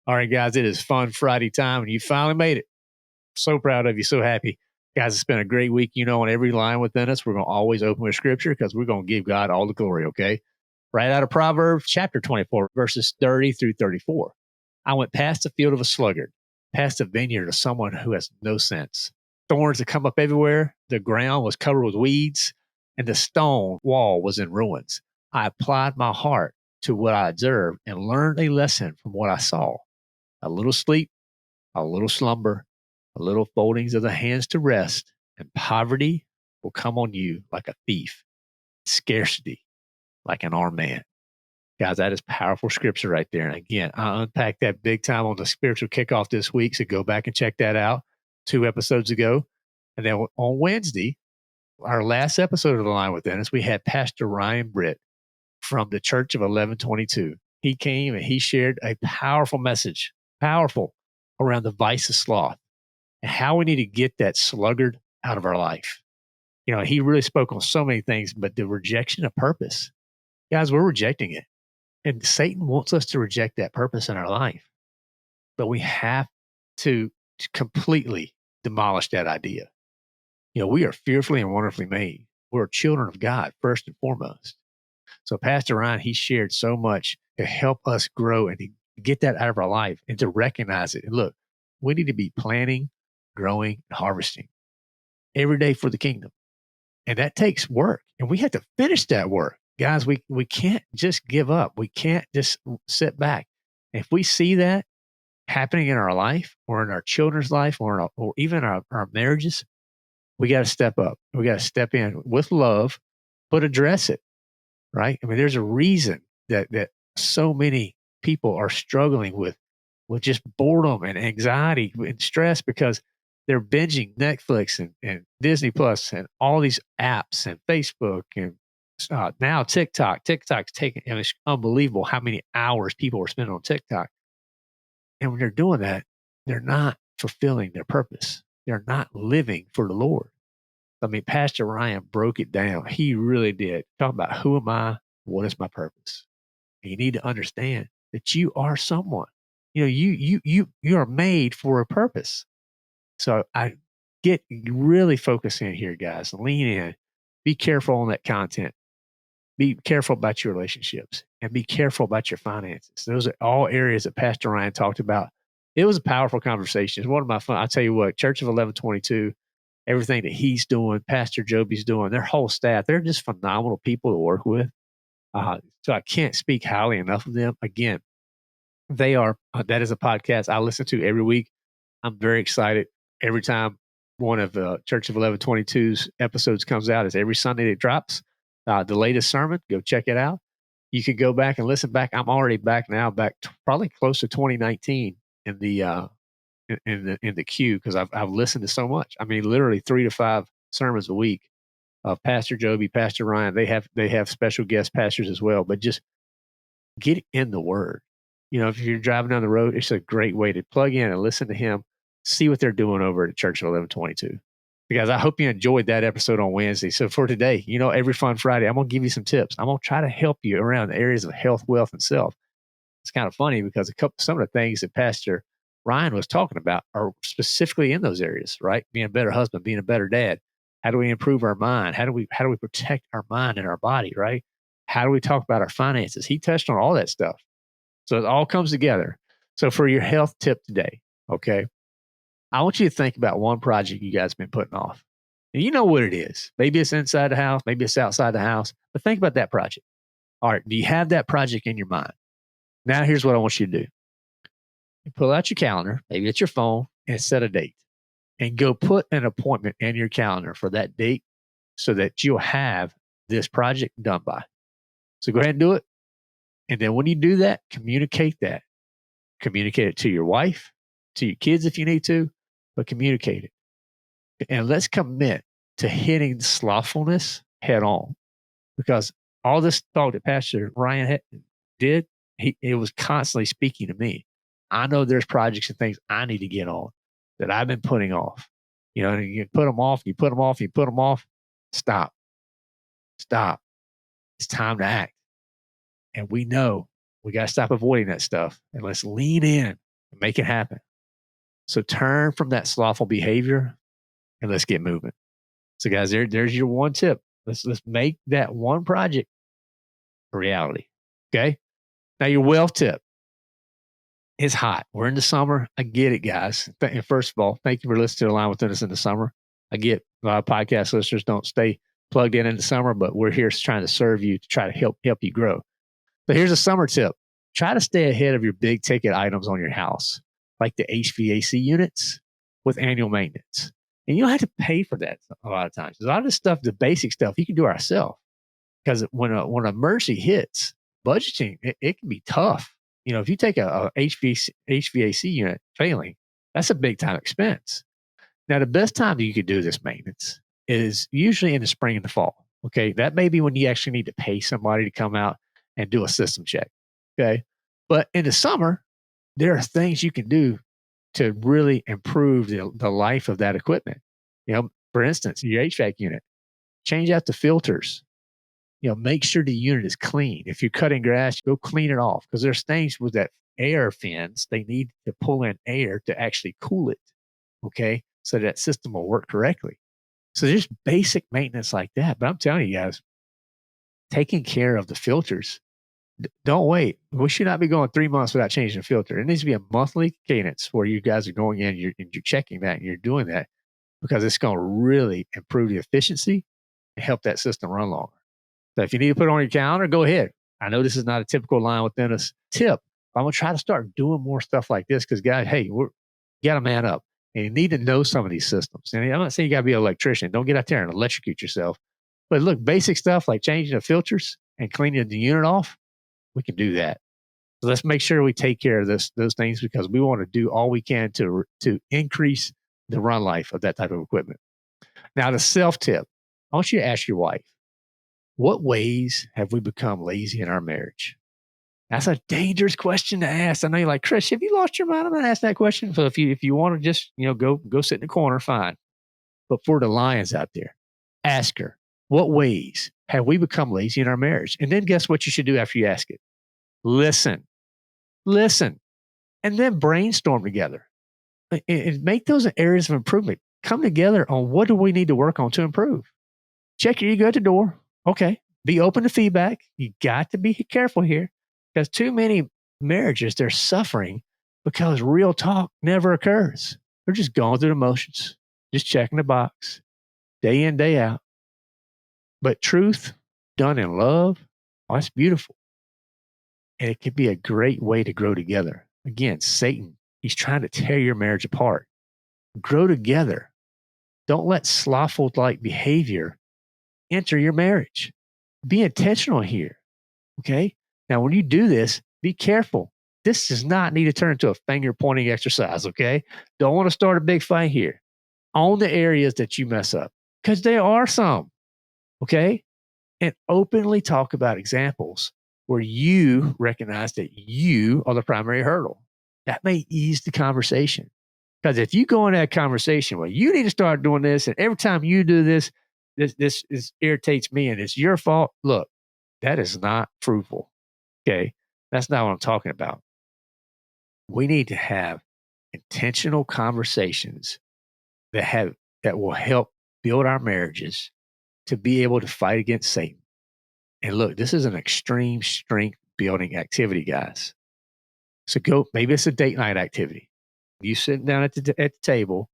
All right, guys, it is fun Friday time, and you finally made it. So proud of you, so happy. Guys, it's been a great week. You know, on every line within us, we're going to always open with scripture because we're going to give God all the glory, okay? Right out of Proverbs chapter 24, verses 30 through 34. I went past the field of a sluggard, past the vineyard of someone who has no sense. Thorns had come up everywhere. The ground was covered with weeds, and the stone wall was in ruins. I applied my heart to what I observed and learned a lesson from what I saw. A little sleep, a little slumber, a little foldings of the hands to rest, and poverty will come on you like a thief, scarcity like an armed man. Guys, that is powerful scripture right there. And again, I unpacked that big time on the spiritual kickoff this week, so go back and check that out 2 episodes ago. And then on Wednesday, our last episode of The Line Within Us, we had Pastor Ryan Britt from the Church of 1122. He came and he shared a powerful message, powerful, around the vice of sloth and how we need to get that sluggard out of our life. You know, he really spoke on so many things, but the rejection of purpose, guys, we're rejecting it. And Satan wants us to reject that purpose in our life. But we have to completely demolish that idea. You know, we are fearfully and wonderfully made. We're children of God, first and foremost. So Pastor Ryan, he shared so much to help us grow and to get that out of our life and to recognize it. And look, we need to be planting, growing, and harvesting every day for the kingdom. And that takes work. And we have to finish that work. Guys, we can't just give up. We can't just sit back. And if we see that happening in our life or in our children's life or even our marriages, we got to step up. We got to step in with love, but address it, right? I mean, there's a reason that so many people are struggling with just boredom and anxiety and stress because they're binging Netflix and Disney Plus and all these apps and Facebook and now TikTok. TikTok's taking, and it's unbelievable how many hours people are spending on TikTok. And when they're doing that, they're not fulfilling their purpose. They're not living for the Lord. I mean, Pastor Ryan broke it down. He really did. Talk about who am I? What is my purpose? And you need to understand that you are someone. You know, you are made for a purpose. So I get really focus in here, guys. Lean in. Be careful on that content. Be careful about your relationships and be careful about your finances. Those are all areas that Pastor Ryan talked about. It was a powerful conversation. It's one of my fun. I tell you what, Church of 1122, everything that he's doing, Pastor Joby's doing, their whole staff, they're just phenomenal people to work with. So I can't speak highly enough of them. Again, they are, that is a podcast I listen to every week. I'm very excited every time one of the Church of 1122's episodes comes out. It's every Sunday it drops. The latest sermon, go check it out. You can go back and listen back. I'm already back now, probably close to 2019 in the in the queue because I've listened to so much. I mean, literally 3 to 5 sermons a week of Pastor Joby, Pastor Ryan. They have special guest pastors as well. But just get in the Word. You know, if you're driving down the road, it's a great way to plug in and listen to him. See what they're doing over at Church of 1122. Guys, I hope you enjoyed that episode on Wednesday. So for today, you know, every Fun Friday, I'm going to give you some tips. I'm going to try to help you around the areas of health, wealth, and self. It's kind of funny because some of the things that Pastor Ryan was talking about are specifically in those areas, right? Being a better husband, being a better dad. How do we improve our mind? How do we protect our mind and our body, right? How do we talk about our finances? He touched on all that stuff. So it all comes together. So for your health tip today, okay, I want you to think about one project you guys have been putting off. And you know what it is. Maybe it's inside the house, maybe it's outside the house, but think about that project. All right, do you have that project in your mind? Now here's what I want you to do. You pull out your calendar, maybe it's your phone, and set a date. And go put an appointment in your calendar for that date so that you'll have this project done by. So go ahead and do it. And then when you do that, communicate that. Communicate it to your wife, to your kids if you need to, but communicate it. And let's commit to hitting slothfulness head on. Because all this talk that Pastor Ryan did, it was constantly speaking to me. I know there's projects and things I need to get on that I've been putting off. You know, and you put them off, you put them off, you put them off. Stop. It's time to act. And we know we got to stop avoiding that stuff and let's lean in Make it happen. So turn from that slothful behavior and let's get moving. So guys, there's your one tip. Let's make that one project a reality. Okay. Now your wealth tip. It's hot. We're in the summer. I get it, guys. First of all, thank you for listening to Align Within Us in the summer. I get a lot of podcast listeners don't stay plugged in the summer, but we're here trying to serve you to try to help you grow. So here's a summer tip. Try to stay ahead of your big ticket items on your house, like the HVAC units with annual maintenance. And you don't have to pay for that a lot of times. A lot of this stuff, the basic stuff, you can do ourselves. Because when an emergency hits, budgeting, it can be tough. If you take a HVAC unit failing, that's a big time expense. Now, the best time that you could do this maintenance is usually in the spring and the fall. Okay. That may be when you actually need to pay somebody to come out and do a system check. Okay. But in the summer, there are things you can do to really improve the life of that equipment. For instance, your HVAC unit, change out the filters. Make sure the unit is clean. If you're cutting grass, go clean it off because there's things with that air fins. They need to pull in air to actually cool it. Okay. So that system will work correctly. So there's basic maintenance like that. But I'm telling you guys, taking care of the filters, don't wait. We should not be going 3 months without changing the filter. It needs to be a monthly cadence where you guys are going in, you're checking that and you're doing that because it's going to really improve the efficiency and help that system run longer. So if you need to put it on your calendar, go ahead. I know this is not a typical Line Within Us tip. But I'm going to try to start doing more stuff like this because, guys, hey, you got to man up. And you need to know some of these systems. And I'm not saying you got to be an electrician. Don't get out there and electrocute yourself. But look, basic stuff like changing the filters and cleaning the unit off, we can do that. So let's make sure we take care of those things because we want to do all we can to increase the run life of that type of equipment. Now, the self tip. I want you to ask your wife, what ways have we become lazy in our marriage? That's a dangerous question to ask. I know you're like, Chris, have you lost your mind? I'm going to ask that question. So if you want to just, go sit in the corner, fine. But for the lions out there, ask her, what ways have we become lazy in our marriage? And then guess what you should do after you ask it? Listen, and then brainstorm together and make those areas of improvement. Come together on what do we need to work on to improve. Check your ego at the door. Okay. Be open to feedback. You got to be careful here because too many marriages, they're suffering because real talk never occurs. They're just going through the motions, just checking the box day in, day out. But truth done in love, that's beautiful. And it could be a great way to grow together. Again, Satan, he's trying to tear your marriage apart. Grow together. Don't let slothful-like behavior enter your marriage. Be intentional here. Okay. Now, when you do this, be careful. This does not need to turn into a finger pointing exercise. Okay. Don't want to start a big fight here. Own the areas that you mess up because there are some. Okay. And openly talk about examples where you recognize that you are the primary hurdle. That may ease the conversation. Because if you go in that conversation, well, you need to start doing this, and every time you do this, this irritates me, and it's your fault. Look, that is not fruitful. Okay, that's not what I'm talking about. We need to have intentional conversations that will help build our marriages to be able to fight against Satan. And look, this is an extreme strength building activity, guys. So maybe it's a date night activity. You sitting down at the table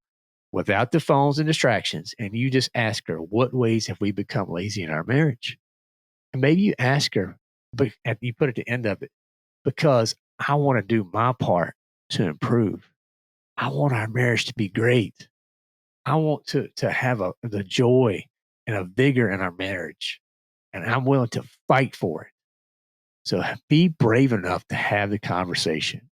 without the phones and distractions, and you just ask her, what ways have we become lazy in our marriage? And maybe you ask her, but you put at the end of it, because I want to do my part to improve. I want our marriage to be great. I want to have the joy and a vigor in our marriage, and I'm willing to fight for it. So be brave enough to have the conversation.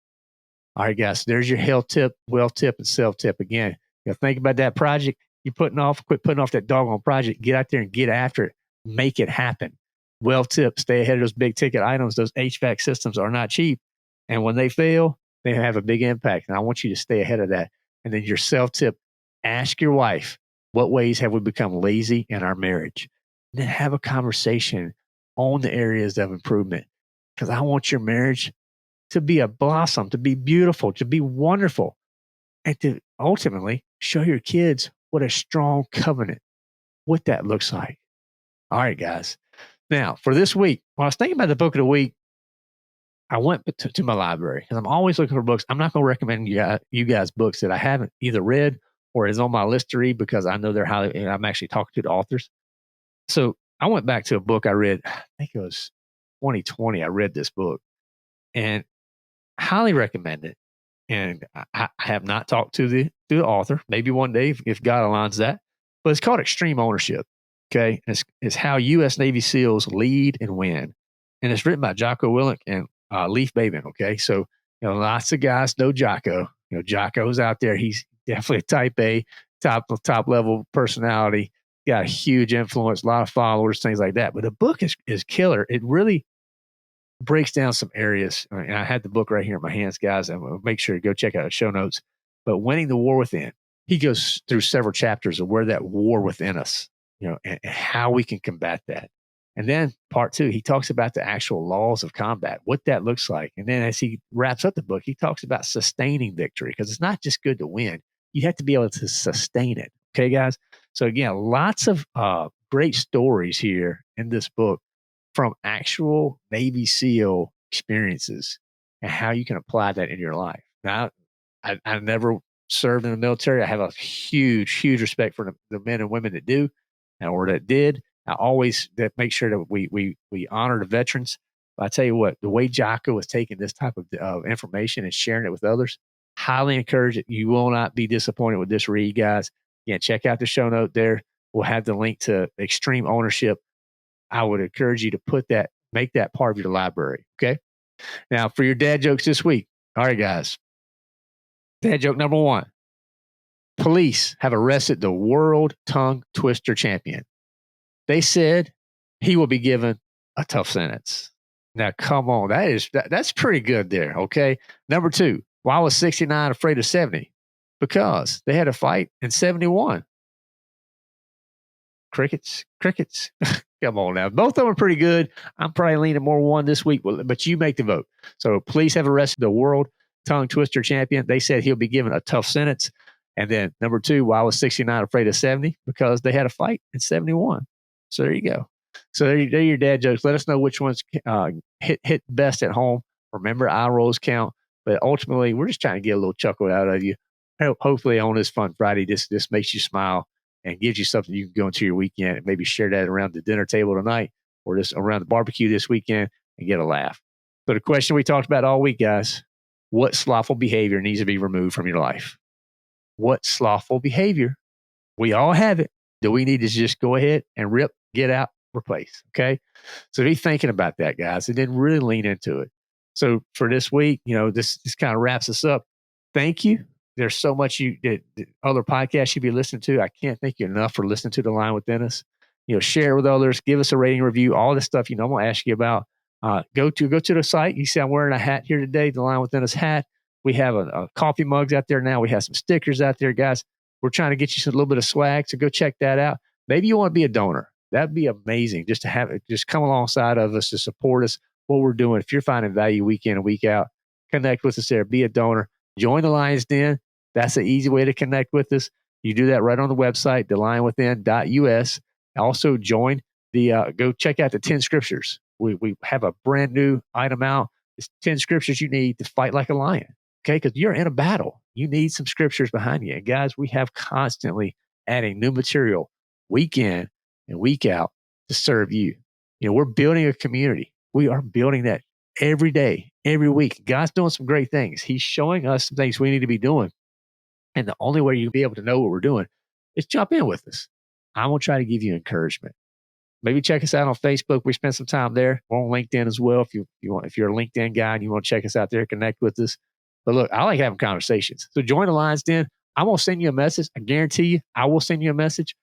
All right, guys, there's your health tip, wealth tip, and self tip. Again, think about that project you're putting off. Quit putting off that doggone project. Get out there and get after it. Make it happen. Wealth tip, stay ahead of those big ticket items. Those HVAC systems are not cheap. And when they fail, they have a big impact. And I want you to stay ahead of that. And then your self tip, ask your wife, what ways have we become lazy in our marriage? And then have a conversation on the areas of improvement. Because I want your marriage to be a blossom, to be beautiful, to be wonderful, and to ultimately show your kids what a strong covenant, what that looks like. All right, guys. Now, for this week, when I was thinking about the book of the week, I went to my library because I'm always looking for books. I'm not going to recommend you guys books that I haven't either read or is on my list to read because I know they're highly, and I'm actually talking to the authors. So I went back to a book I read, I think it was 2020. I read this book and highly recommend it. And I have not talked to the author. Maybe one day if God aligns that. But it's called Extreme Ownership. Okay. And it's how U.S. Navy SEALs lead and win. And it's written by Jocko Willink and Leif Babin. Okay. So, lots of guys know Jocko. Jocko's out there. He's definitely a type A, top level personality. Got a huge influence, a lot of followers, things like that. But the book is killer. It really breaks down some areas. And I had the book right here in my hands, guys. I'm going to make sure to go check out the show notes. But Winning the War Within, he goes through several chapters of where that war within us, and how we can combat that. And then part 2, he talks about the actual laws of combat, what that looks like. And then as he wraps up the book, he talks about sustaining victory because it's not just good to win. You have to be able to sustain it. Okay, guys? So again, lots of great stories here in this book from actual Navy SEAL experiences and how you can apply that in your life. Now, I never served in the military. I have a huge respect for the men and women that do or that did. I always make sure that we honor the veterans. But I tell you what, the way Jocko is taking this type of information and sharing it with others, highly encourage it. You will not be disappointed with this read, guys. Again, check out the show note there. We'll have the link to Extreme Ownership. I would encourage you to make that part of your library. Okay. Now for your dad jokes this week. All right, guys. Dad joke number 1. Police have arrested the world tongue twister champion. They said he will be given a tough sentence. Now, come on. That's pretty good there. Okay. Number 2. Why was 69 afraid of 70? Because they had a fight in 71. Crickets. Come on now. Both of them are pretty good. I'm probably leaning more 1 this week, but you make the vote. So police have arrested the world tongue twister champion. They said he'll be given a tough sentence. And then number 2, why was 69 afraid of 70? Because they had a fight in 71. So there you go. So there are your dad jokes. Let us know which ones hit best at home. Remember, eye rolls count. But ultimately, we're just trying to get a little chuckle out of you. Hopefully on this Fun Friday, this makes you smile and gives you something you can go into your weekend and maybe share that around the dinner table tonight or just around the barbecue this weekend and get a laugh. So the question we talked about all week, guys, what slothful behavior needs to be removed from your life? What slothful behavior? We all have it. Do we need to just go ahead and rip, get out, replace? Okay. So be thinking about that, guys, and then really lean into it. So for this week, this kind of wraps us up. Thank you. There's so much other podcasts you be listening to. I can't thank you enough for listening to The Line Within Us. Share it with others. Give us a rating review. All the stuff I'm going to ask you about. Go to the site. You see, I'm wearing a hat here today. The Line Within Us hat. We have a coffee mugs out there now. We have some stickers out there, guys. We're trying to get you a little bit of swag. So go check that out. Maybe you want to be a donor. That'd be amazing. Just to have it, just come alongside of us to support us. What we're doing. If you're finding value week in and week out, connect with us there. Be a donor. Join the Lion's Den. That's an easy way to connect with us. You do that right on the website, thelionwithin.us. Also join go check out the 10 scriptures. We have a brand new item out. It's 10 scriptures you need to fight like a lion. Okay. Because you're in a battle. You need some scriptures behind you. And guys, we have constantly adding new material week in and week out to serve you. We're building a community. We are building that every day, every week. God's doing some great things. He's showing us some things we need to be doing. And the only way you'll be able to know what we're doing is jump in with us. I'm going to try to give you encouragement. Maybe check us out on Facebook. We spend some time there. We're on LinkedIn as well. If you're a LinkedIn guy and you want to check us out there, connect with us. But look, I like having conversations. So join the Lion's Den. I'm going to send you a message. I guarantee you, I will send you a message.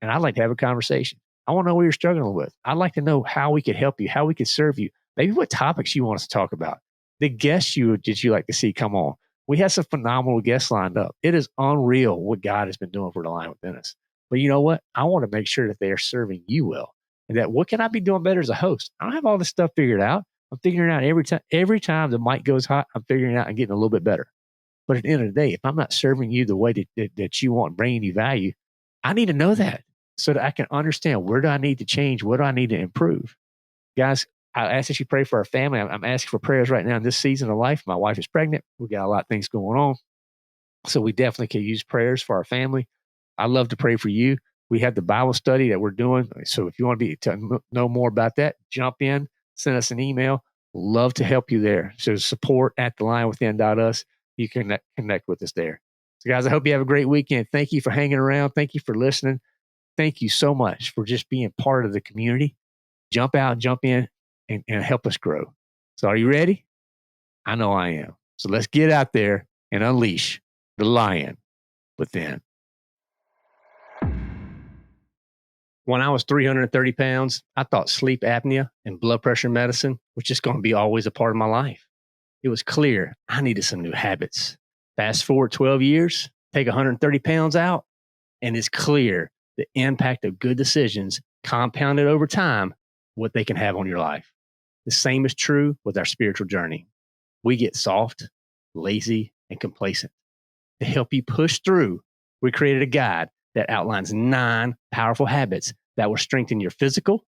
And I'd like to have a conversation. I want to know what you're struggling with. I'd like to know how we could help you, how we could serve you. Maybe what topics you want us to talk about. The guests you like to see come on. We have some phenomenal guests lined up. It is unreal what God has been doing for The Line Within Us. But you know what? I want to make sure that they are serving you well. And that what can I be doing better as a host? I don't have all this stuff figured out. I'm figuring out every time the mic goes hot, I'm figuring out and getting a little bit better. But at the end of the day, if I'm not serving you the way that you want, bringing you value, I need to know that so that I can understand, where do I need to change? What do I need to improve? Guys, I ask that you pray for our family. I'm asking for prayers right now in this season of life. My wife is pregnant. We got a lot of things going on. So we definitely can use prayers for our family. I love to pray for you. We have the Bible study that we're doing. So if you want to know more about that, jump in, send us an email. Love to help you there. So support at thelionwithin.us. You can connect with us there. So guys, I hope you have a great weekend. Thank you for hanging around. Thank you for listening. Thank you so much for just being part of the community. Jump out, jump in, and help us grow. So are you ready? I know I am. So let's get out there and unleash the lion within. When I was 330 pounds, I thought sleep apnea and blood pressure medicine was just going to be always a part of my life. It was clear I needed some new habits. Fast forward 12 years, take 130 pounds out, and it's clear the impact of good decisions compounded over time, what they can have on your life. The same is true with our spiritual journey. We get soft, lazy, and complacent. To help you push through, we created a guide that outlines 9 powerful habits that will strengthen your physical,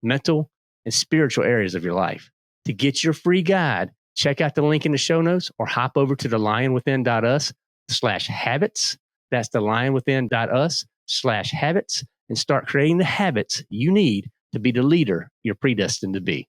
mental, and spiritual areas of your life. To get your free guide, check out the link in the show notes or hop over to thelionwithin.us/habits. That's thelionwithin.us/habits, and start creating the habits you need to be the leader you're predestined to be.